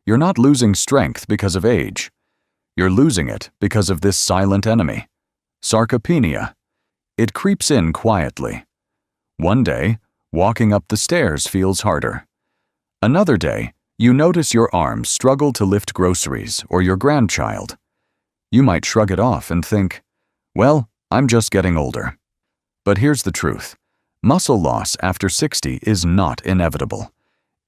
You're not losing strength because of age. You're losing it because of this silent enemy, sarcopenia. It creeps in quietly. One day, walking up the stairs feels harder. Another day, you notice your arms struggle to lift groceries or your grandchild. You might shrug it off and think, well, I'm just getting older. But here's the truth. Muscle loss after 60 is not inevitable.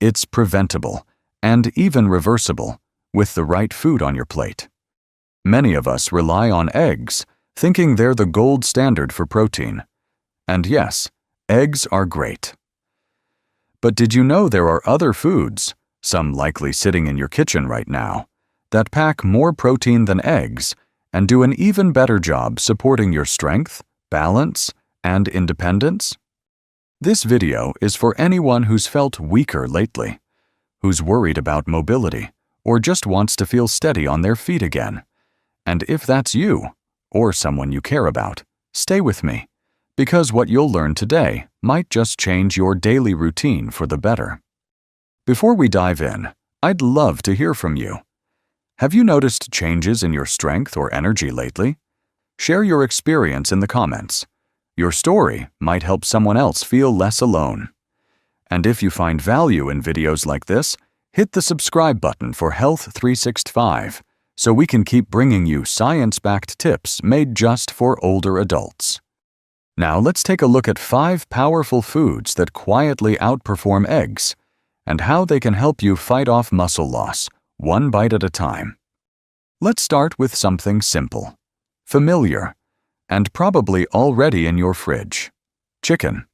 It's preventable and even reversible with the right food on your plate. Many of us rely on eggs, thinking they're the gold standard for protein. And yes, eggs are great. But did you know there are other foods, some likely sitting in your kitchen right now, that pack more protein than eggs and do an even better job supporting your strength, balance, and independence? This video is for anyone who's felt weaker lately, who's worried about mobility, or just wants to feel steady on their feet again. And if that's you, or someone you care about, stay with me, because what you'll learn today might just change your daily routine for the better. Before we dive in, I'd love to hear from you. Have you noticed changes in your strength or energy lately? Share your experience in the comments. Your story might help someone else feel less alone. And if you find value in videos like this, hit the subscribe button for Health 365 so we can keep bringing you science-backed tips made just for older adults. Now let's take a look at 5 powerful foods that quietly outperform eggs and how they can help you fight off muscle loss, one bite at a time. Let's start with something simple, familiar, and probably already in your fridge: chicken.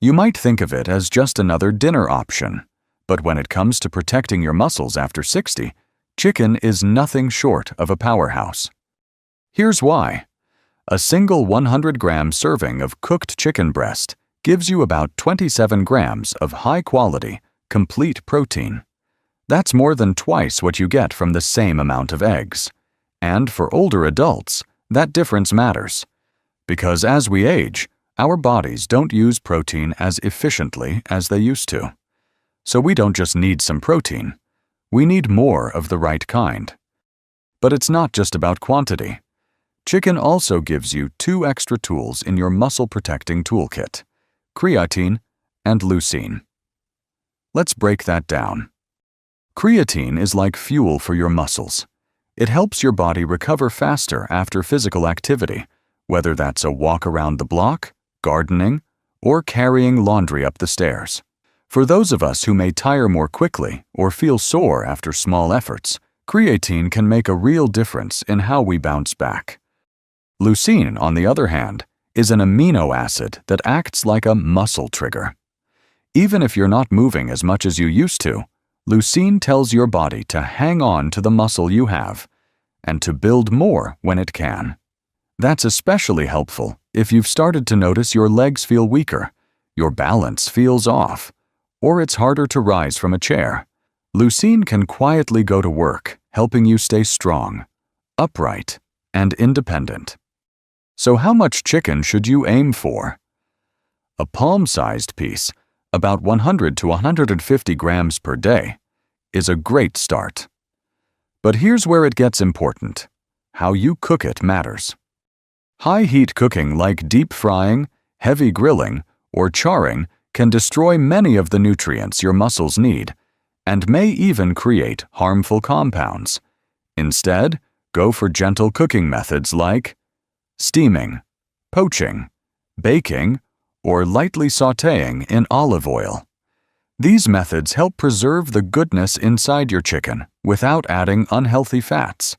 You might think of it as just another dinner option, but when it comes to protecting your muscles after 60, chicken is nothing short of a powerhouse. Here's why. A single 100-gram serving of cooked chicken breast gives you about 27 grams of high-quality, complete protein. That's more than twice what you get from the same amount of eggs. And for older adults, that difference matters. Because as we age, our bodies don't use protein as efficiently as they used to. So we don't just need some protein. We need more of the right kind. But it's not just about quantity. Chicken also gives you 2 extra tools in your muscle-protecting toolkit: creatine and leucine. Let's break that down. Creatine is like fuel for your muscles. It helps your body recover faster after physical activity, whether that's a walk around the block, gardening, or carrying laundry up the stairs. For those of us who may tire more quickly or feel sore after small efforts, creatine can make a real difference in how we bounce back. Leucine, on the other hand, is an amino acid that acts like a muscle trigger. Even if you're not moving as much as you used to, leucine tells your body to hang on to the muscle you have and to build more when it can. That's especially helpful if you've started to notice your legs feel weaker, your balance feels off, or it's harder to rise from a chair. Leucine can quietly go to work, helping you stay strong, upright, and independent. So how much chicken should you aim for? A palm-sized piece, about 100 to 150 grams per day, is a great start. But here's where it gets important. How you cook it matters. High-heat cooking like deep frying, heavy grilling, or charring can destroy many of the nutrients your muscles need and may even create harmful compounds. Instead, go for gentle cooking methods like steaming, poaching, baking, or lightly sautéing in olive oil. These methods help preserve the goodness inside your chicken without adding unhealthy fats.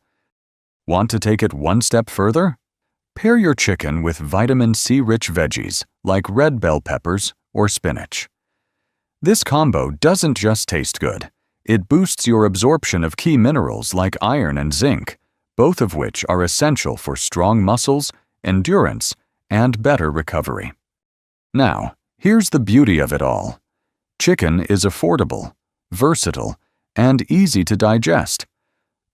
Want to take it one step further? Pair your chicken with vitamin C-rich veggies like red bell peppers or spinach. This combo doesn't just taste good. It boosts your absorption of key minerals like iron and zinc, both of which are essential for strong muscles, endurance, and better recovery. Now, here's the beauty of it all. Chicken is affordable, versatile, and easy to digest.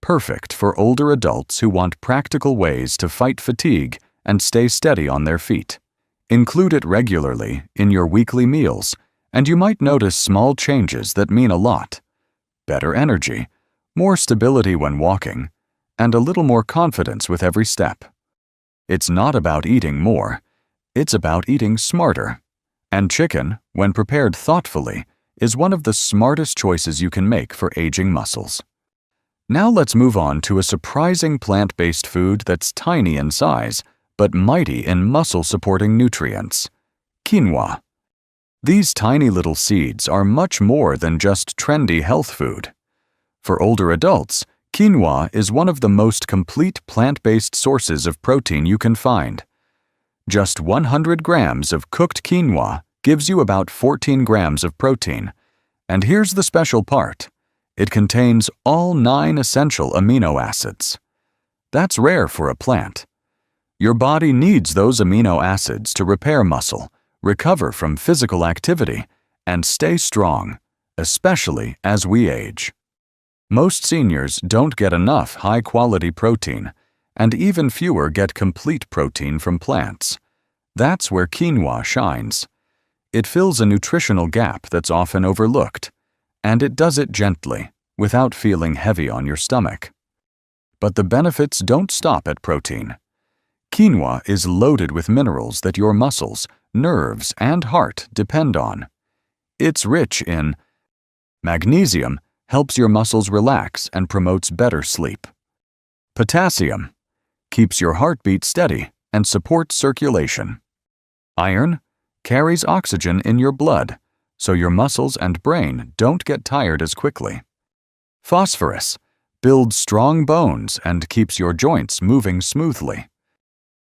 Perfect for older adults who want practical ways to fight fatigue and stay steady on their feet. Include it regularly in your weekly meals, and you might notice small changes that mean a lot. Better energy, more stability when walking, and a little more confidence with every step. It's not about eating more, it's about eating smarter. And chicken, when prepared thoughtfully, is one of the smartest choices you can make for aging muscles. Now let's move on to a surprising plant-based food that's tiny in size, but mighty in muscle-supporting nutrients: quinoa. These tiny little seeds are much more than just trendy health food. For older adults, quinoa is one of the most complete plant-based sources of protein you can find. Just 100 grams of cooked quinoa gives you about 14 grams of protein. And here's the special part: it contains all 9 essential amino acids. That's rare for a plant. Your body needs those amino acids to repair muscle, recover from physical activity, and stay strong, especially as we age. Most seniors don't get enough high-quality protein, and even fewer get complete protein from plants. That's where quinoa shines. It fills a nutritional gap that's often overlooked, and it does it gently, without feeling heavy on your stomach. But the benefits don't stop at protein. Quinoa is loaded with minerals that your muscles, nerves, and heart depend on. It's rich in magnesium, helps your muscles relax and promotes better sleep. Potassium keeps your heartbeat steady and supports circulation. Iron carries oxygen in your blood, so your muscles and brain don't get tired as quickly. Phosphorus builds strong bones and keeps your joints moving smoothly.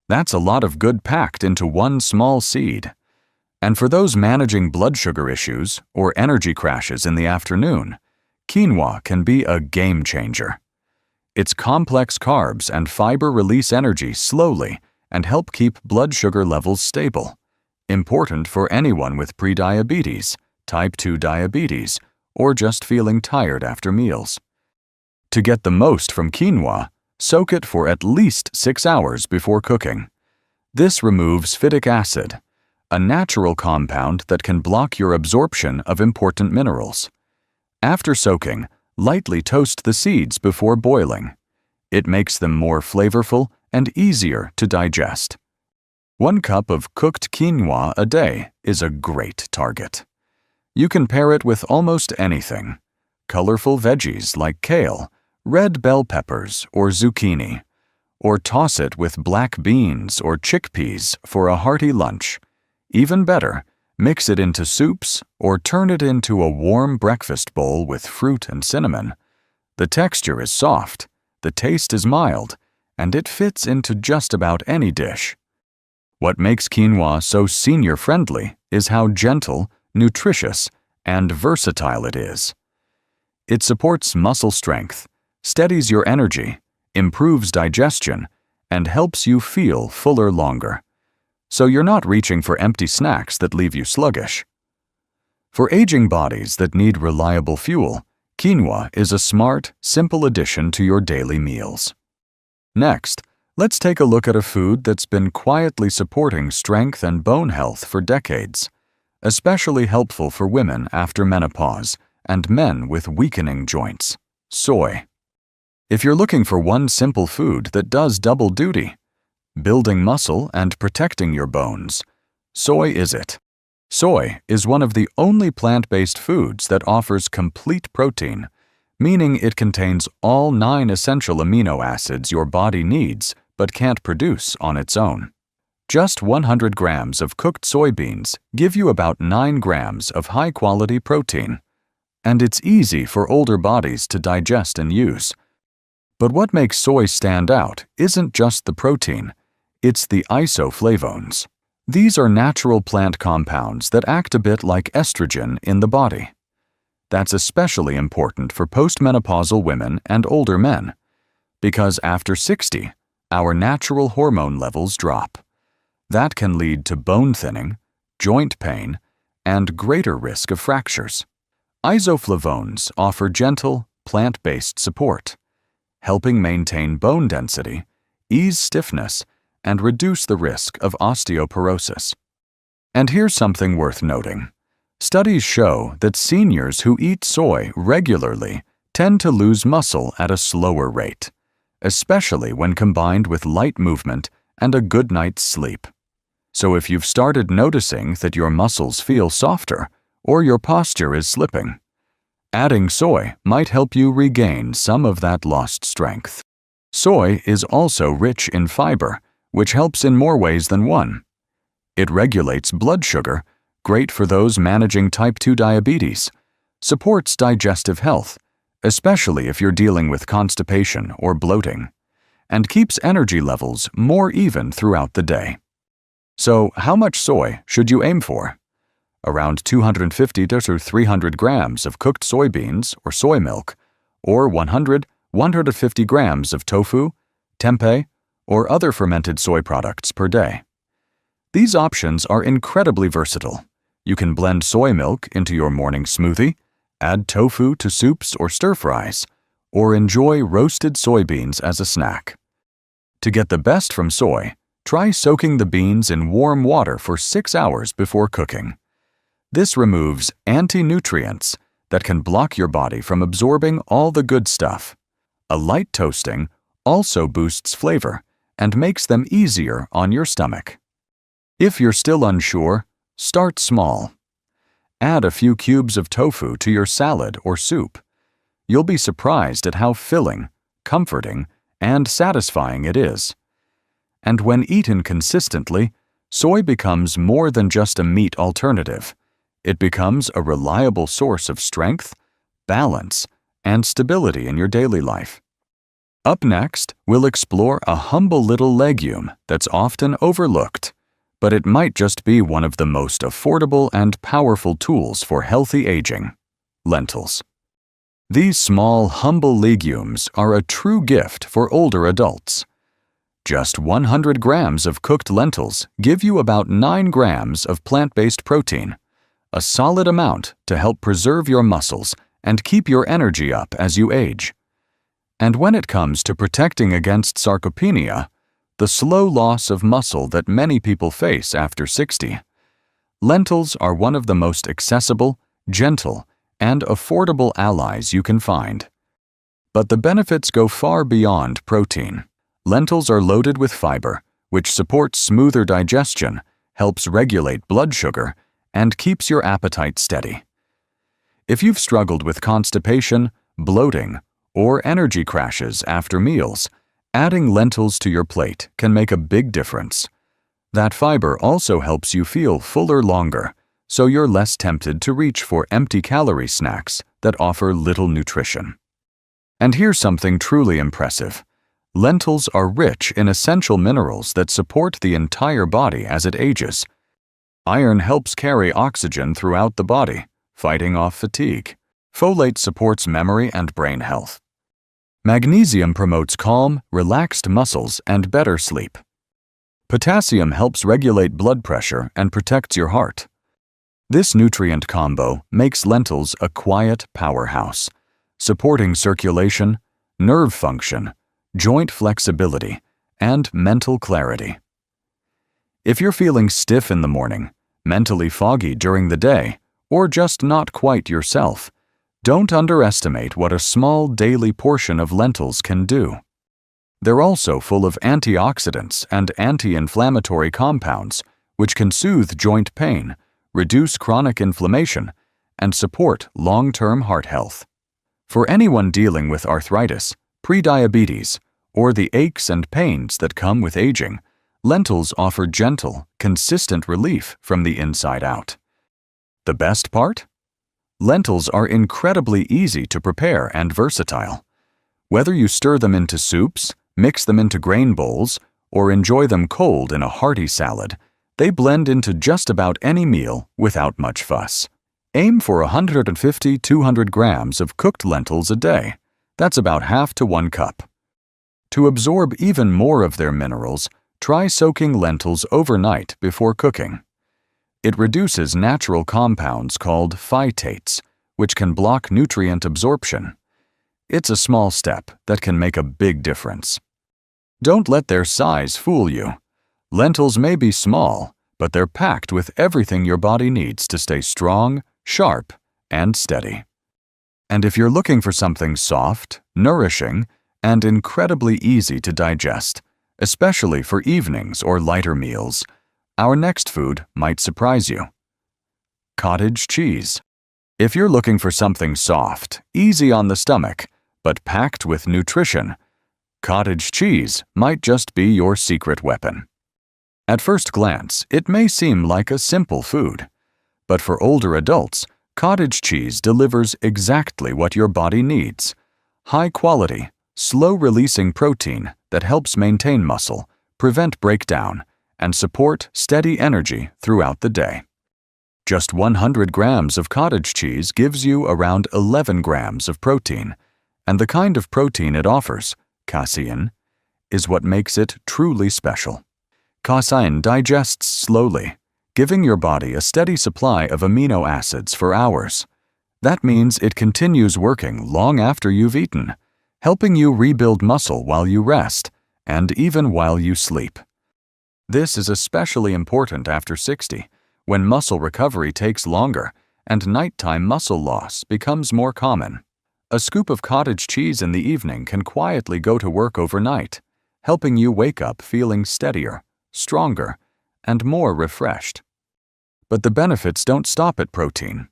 That's a lot of good packed into one small seed. And for those managing blood sugar issues or energy crashes in the afternoon, quinoa can be a game changer. Its complex carbs and fiber release energy slowly and help keep blood sugar levels stable. Important for anyone with prediabetes, type 2 diabetes, or just feeling tired after meals. To get the most from quinoa, soak it for at least 6 hours before cooking. This removes phytic acid, a natural compound that can block your absorption of important minerals. After soaking, lightly toast the seeds before boiling. It makes them more flavorful and easier to digest. 1 cup of cooked quinoa a day is a great target. You can pair it with almost anything: colorful veggies like kale, red bell peppers, or zucchini, or toss it with black beans or chickpeas for a hearty lunch. Even better, mix it into soups or turn it into a warm breakfast bowl with fruit and cinnamon. The texture is soft, the taste is mild, and it fits into just about any dish. What makes quinoa so senior-friendly is how gentle, nutritious, and versatile it is. It supports muscle strength, steadies your energy, improves digestion, and helps you feel fuller longer. So you're not reaching for empty snacks that leave you sluggish. For aging bodies that need reliable fuel, quinoa is a smart, simple addition to your daily meals. Next, let's take a look at a food that's been quietly supporting strength and bone health for decades, especially helpful for women after menopause and men with weakening joints: soy. If you're looking for one simple food that does double duty, building muscle and protecting your bones, soy is it. Soy is one of the only plant-based foods that offers complete protein, meaning it contains all 9 essential amino acids your body needs but can't produce on its own. Just 100 grams of cooked soybeans give you about 9 grams of high-quality protein, and it's easy for older bodies to digest and use. But what makes soy stand out isn't just the protein, it's the isoflavones. These are natural plant compounds that act a bit like estrogen in the body. That's especially important for postmenopausal women and older men, because after 60, our natural hormone levels drop. That can lead to bone thinning, joint pain, and greater risk of fractures. Isoflavones offer gentle, plant-based support, helping maintain bone density, ease stiffness, and reduce the risk of osteoporosis. And here's something worth noting. Studies show that seniors who eat soy regularly tend to lose muscle at a slower rate, especially when combined with light movement and a good night's sleep. So if you've started noticing that your muscles feel softer or your posture is slipping, adding soy might help you regain some of that lost strength. Soy is also rich in fiber, which helps in more ways than one. It regulates blood sugar, great for those managing type 2 diabetes, supports digestive health, especially if you're dealing with constipation or bloating, and keeps energy levels more even throughout the day. So, how much soy should you aim for? Around 250 to 300 grams of cooked soybeans or soy milk, or 100–150 grams of tofu, tempeh, or other fermented soy products per day. These options are incredibly versatile. You can blend soy milk into your morning smoothie, add tofu to soups or stir-fries, or enjoy roasted soybeans as a snack. To get the best from soy, try soaking the beans in warm water for 6 hours before cooking. This removes anti-nutrients that can block your body from absorbing all the good stuff. A light toasting also boosts flavor and makes them easier on your stomach. If you're still unsure, start small. Add a few cubes of tofu to your salad or soup. You'll be surprised at how filling, comforting, and satisfying it is. And when eaten consistently, soy becomes more than just a meat alternative. It becomes a reliable source of strength, balance, and stability in your daily life. Up next, we'll explore a humble little legume that's often overlooked, but it might just be one of the most affordable and powerful tools for healthy aging: lentils. These small, humble legumes are a true gift for older adults. Just 100 grams of cooked lentils give you about 9 grams of plant-based protein, a solid amount to help preserve your muscles and keep your energy up as you age. And when it comes to protecting against sarcopenia, the slow loss of muscle that many people face after 60, lentils are one of the most accessible, gentle, and affordable allies you can find. But the benefits go far beyond protein. Lentils are loaded with fiber, which supports smoother digestion, helps regulate blood sugar, and keeps your appetite steady. If you've struggled with constipation, bloating, or energy crashes after meals, adding lentils to your plate can make a big difference. That fiber also helps you feel fuller longer, so you're less tempted to reach for empty-calorie snacks that offer little nutrition. And here's something truly impressive. Lentils are rich in essential minerals that support the entire body as it ages. Iron helps carry oxygen throughout the body, fighting off fatigue. Folate supports memory and brain health. Magnesium promotes calm, relaxed muscles and better sleep. Potassium helps regulate blood pressure and protects your heart. This nutrient combo makes lentils a quiet powerhouse, supporting circulation, nerve function, joint flexibility, and mental clarity. If you're feeling stiff in the morning, mentally foggy during the day, or just not quite yourself, don't underestimate what a small daily portion of lentils can do. They're also full of antioxidants and anti-inflammatory compounds, which can soothe joint pain, reduce chronic inflammation, and support long-term heart health. For anyone dealing with arthritis, prediabetes, or the aches and pains that come with aging, lentils offer gentle, consistent relief from the inside out. The best part? Lentils are incredibly easy to prepare and versatile. Whether you stir them into soups, mix them into grain bowls, or enjoy them cold in a hearty salad, they blend into just about any meal without much fuss. Aim for 150–200 grams of cooked lentils a day. That's about half to 1 cup. To absorb even more of their minerals, try soaking lentils overnight before cooking. It reduces natural compounds called phytates, which can block nutrient absorption. It's a small step that can make a big difference. Don't let their size fool you. Lentils may be small, but they're packed with everything your body needs to stay strong, sharp, and steady. And if you're looking for something soft, nourishing, and incredibly easy to digest, especially for evenings or lighter meals, our next food might surprise you. Cottage cheese. If you're looking for something soft, easy on the stomach, but packed with nutrition, cottage cheese might just be your secret weapon. At first glance, it may seem like a simple food, but for older adults, cottage cheese delivers exactly what your body needs: high-quality, slow-releasing protein that helps maintain muscle, prevent breakdown, and support steady energy throughout the day. Just 100 grams of cottage cheese gives you around 11 grams of protein, and the kind of protein it offers, casein, is what makes it truly special. Casein digests slowly, giving your body a steady supply of amino acids for hours. That means it continues working long after you've eaten, helping you rebuild muscle while you rest, and even while you sleep. This is especially important after 60, when muscle recovery takes longer and nighttime muscle loss becomes more common. A scoop of cottage cheese in the evening can quietly go to work overnight, helping you wake up feeling steadier, stronger, and more refreshed. But the benefits don't stop at protein.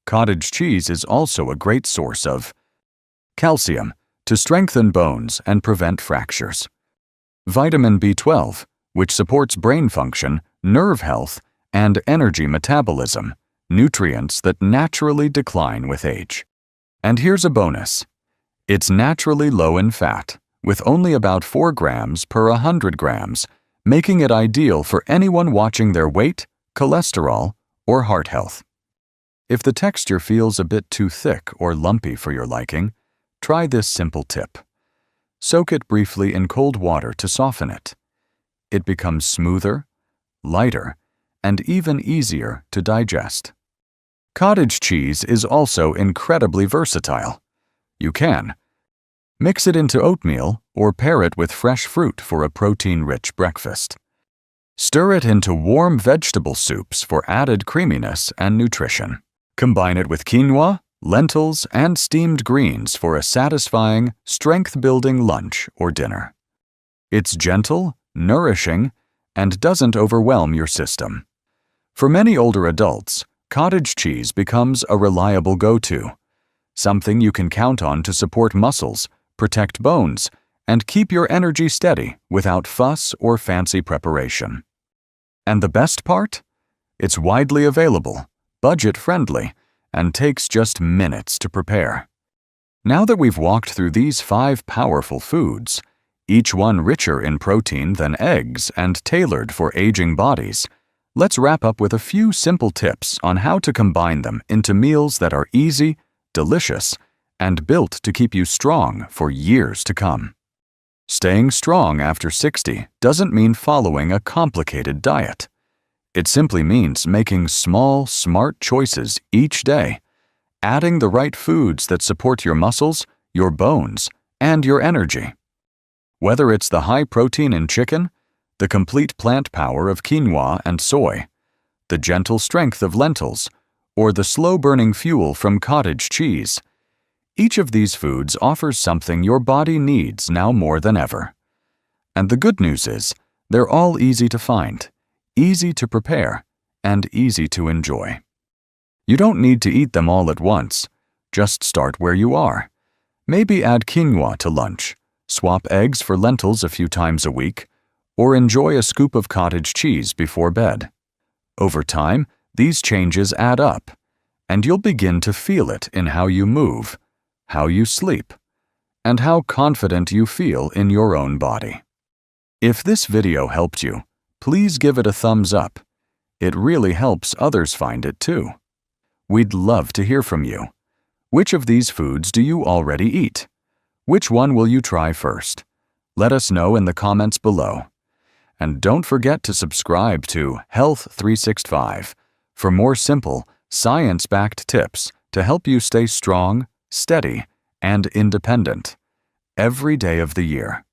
Cottage cheese is also a great source of calcium to strengthen bones and prevent fractures, vitamin B12, which supports brain function, nerve health, and energy metabolism, nutrients that naturally decline with age. And here's a bonus. It's naturally low in fat, with only about 4 grams per 100 grams, making it ideal for anyone watching their weight, cholesterol, or heart health. If the texture feels a bit too thick or lumpy for your liking, try this simple tip. Soak it briefly in cold water to soften it. It becomes smoother, lighter, and even easier to digest. Cottage cheese is also incredibly versatile. You can mix it into oatmeal or pair it with fresh fruit for a protein-rich breakfast. Stir it into warm vegetable soups for added creaminess and nutrition. Combine it with quinoa, lentils, and steamed greens for a satisfying, strength-building lunch or dinner. It's gentle, nourishing, and doesn't overwhelm your system. For many older adults, cottage cheese becomes a reliable go-to, something you can count on to support muscles, protect bones, and keep your energy steady without fuss or fancy preparation. And the best part? It's widely available, budget-friendly, and takes just minutes to prepare. Now that we've walked through these 5 powerful foods, each one richer in protein than eggs and tailored for aging bodies, let's wrap up with a few simple tips on how to combine them into meals that are easy, delicious, and built to keep you strong for years to come. Staying strong after 60 doesn't mean following a complicated diet. It simply means making small, smart choices each day, adding the right foods that support your muscles, your bones, and your energy. Whether it's the high protein in chicken, the complete plant power of quinoa and soy, the gentle strength of lentils, or the slow-burning fuel from cottage cheese, each of these foods offers something your body needs now more than ever. And the good news is, they're all easy to find, easy to prepare, and easy to enjoy. You don't need to eat them all at once. Just start where you are. Maybe add quinoa to lunch, swap eggs for lentils a few times a week, or enjoy a scoop of cottage cheese before bed. Over time, these changes add up, and you'll begin to feel it in how you move, how you sleep, and how confident you feel in your own body. If this video helped you, please give it a thumbs up. It really helps others find it too. We'd love to hear from you. Which of these foods do you already eat? Which one will you try first? Let us know in the comments below. And don't forget to subscribe to Health 365 for more simple, science-backed tips to help you stay strong, steady, and independent every day of the year.